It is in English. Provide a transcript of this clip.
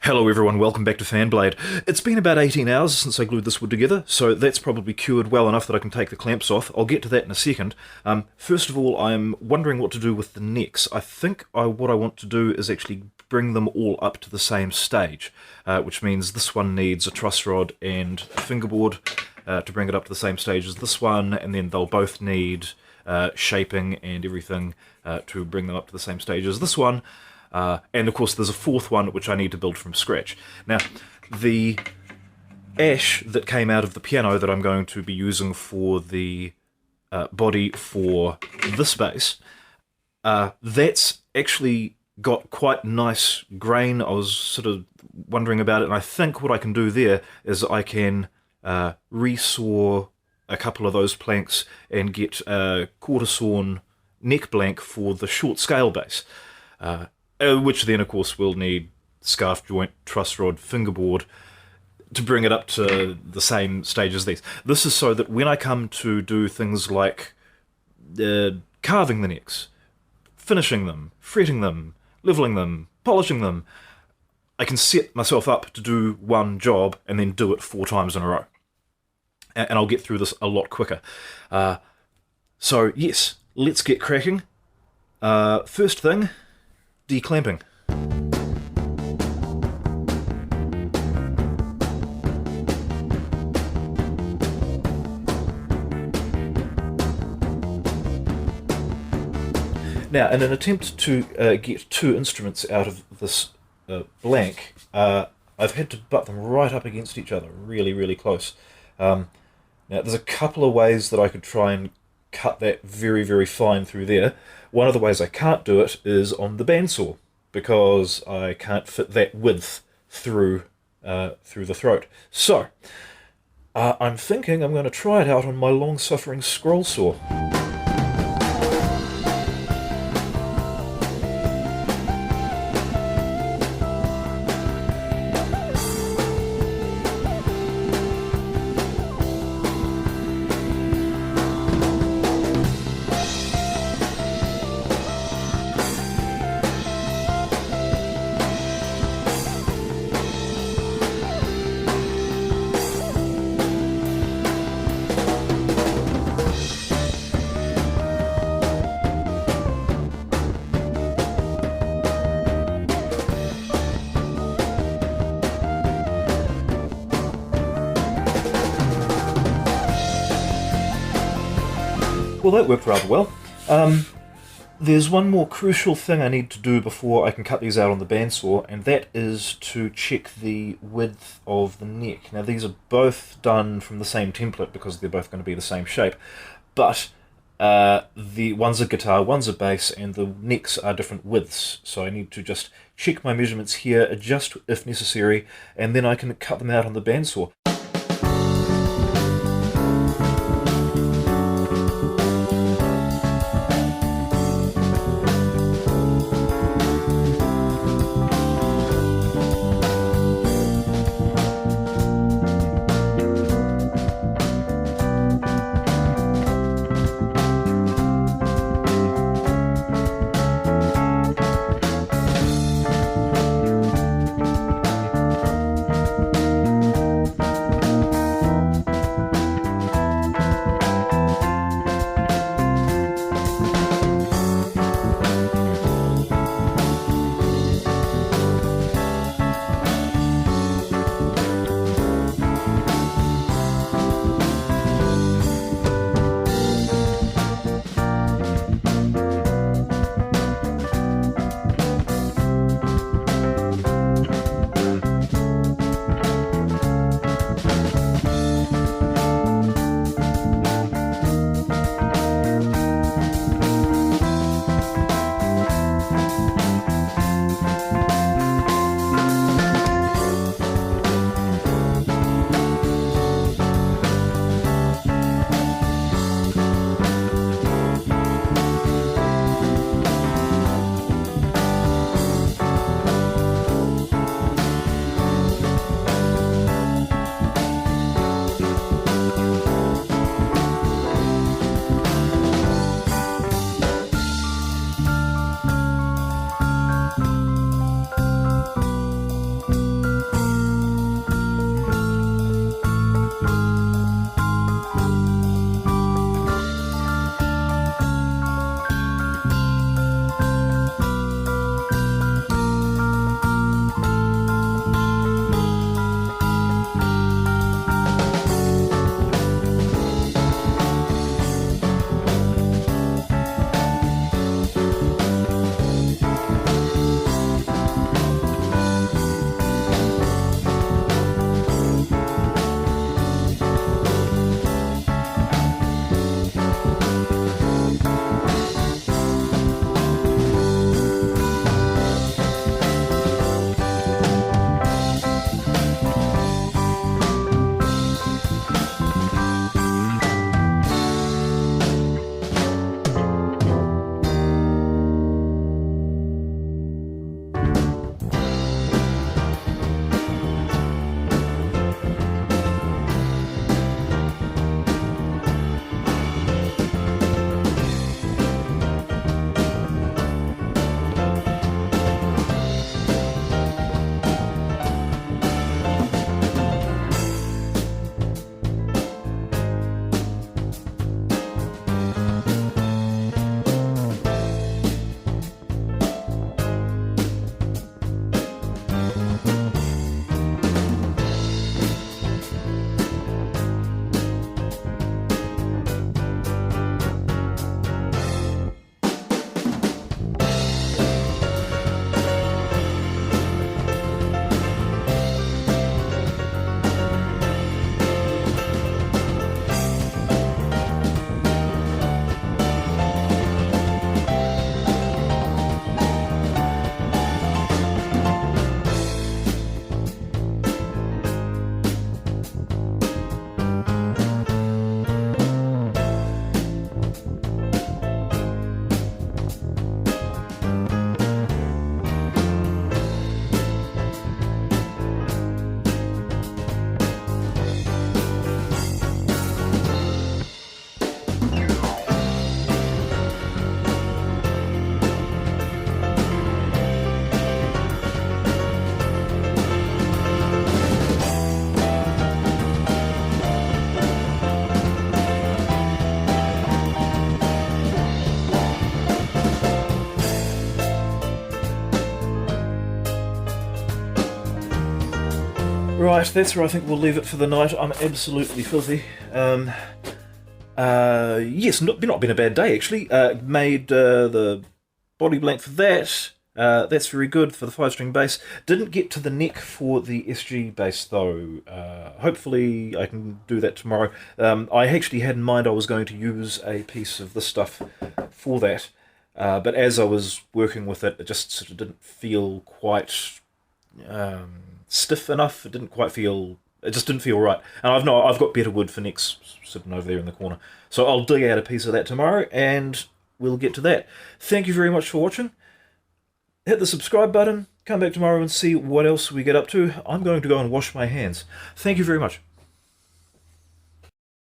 Hello everyone, welcome back to Fanblade. It's been about 18 hours since I glued this wood together, so that's probably cured well enough that I can take the clamps off. I'll get to that in a second. First of all, I'm wondering what to do with the necks. I think what I want to do is actually bring them all up to the same stage, which means this one needs a truss rod and a fingerboard to bring it up to the same stage as this one, and then they'll both need shaping and everything to bring them up to the same stage as this one. And of course there's a fourth one which I need to build from scratch. Now, the ash that came out of the piano that I'm going to be using for the body for this base, that's actually got quite nice grain. I was sort of wondering about it, and I think what I can do there is I can resaw a couple of those planks and get a quarter sawn neck blank for the short scale base. Which then, of course, will need scarf joint, truss rod, fingerboard to bring it up to the same stage as these. This is so that when I come to do things like carving the necks, finishing them, fretting them, leveling them, polishing them, I can set myself up to do one job and then do it 4 times in a row. And I'll get through this a lot quicker. So, yes, let's get cracking. First thing, declamping. Now, in an attempt to get 2 instruments out of this blank, I've had to butt them right up against each other, really, really close. Now, there's a couple of ways that I could try and cut that very, very fine through there. One of the ways I can't do it is on the bandsaw, because I can't fit that width through the throat. So, I'm thinking I'm going to try it out on my long-suffering scroll saw. Well, that worked rather well. There's one more crucial thing I need to do before I can cut these out on the bandsaw, and that is to check the width of the neck. Now, these are both done from the same template because they're both going to be the same shape, but the one's a guitar, one's a bass, and the necks are different widths, so I need to just check my measurements here, adjust if necessary, and then I can cut them out on the bandsaw. Right, that's where I think we'll leave it for the night. I'm absolutely filthy. Yes, not been a bad day actually. Made the body blank for that. That's very good for the 5-string bass. Didn't get to the neck for the SG bass though. Hopefully I can do that tomorrow. I actually had in mind I was going to use a piece of this stuff for that, but as I was working with it, it just sort of didn't feel quite stiff enough. It just didn't feel right. And I've got better wood for necks sitting over there in the corner, so I'll dig out a piece of that tomorrow and we'll get to that. Thank you very much for watching. Hit the subscribe button, come back tomorrow and see what else we get up to. I'm going to go and wash my hands. Thank you very much.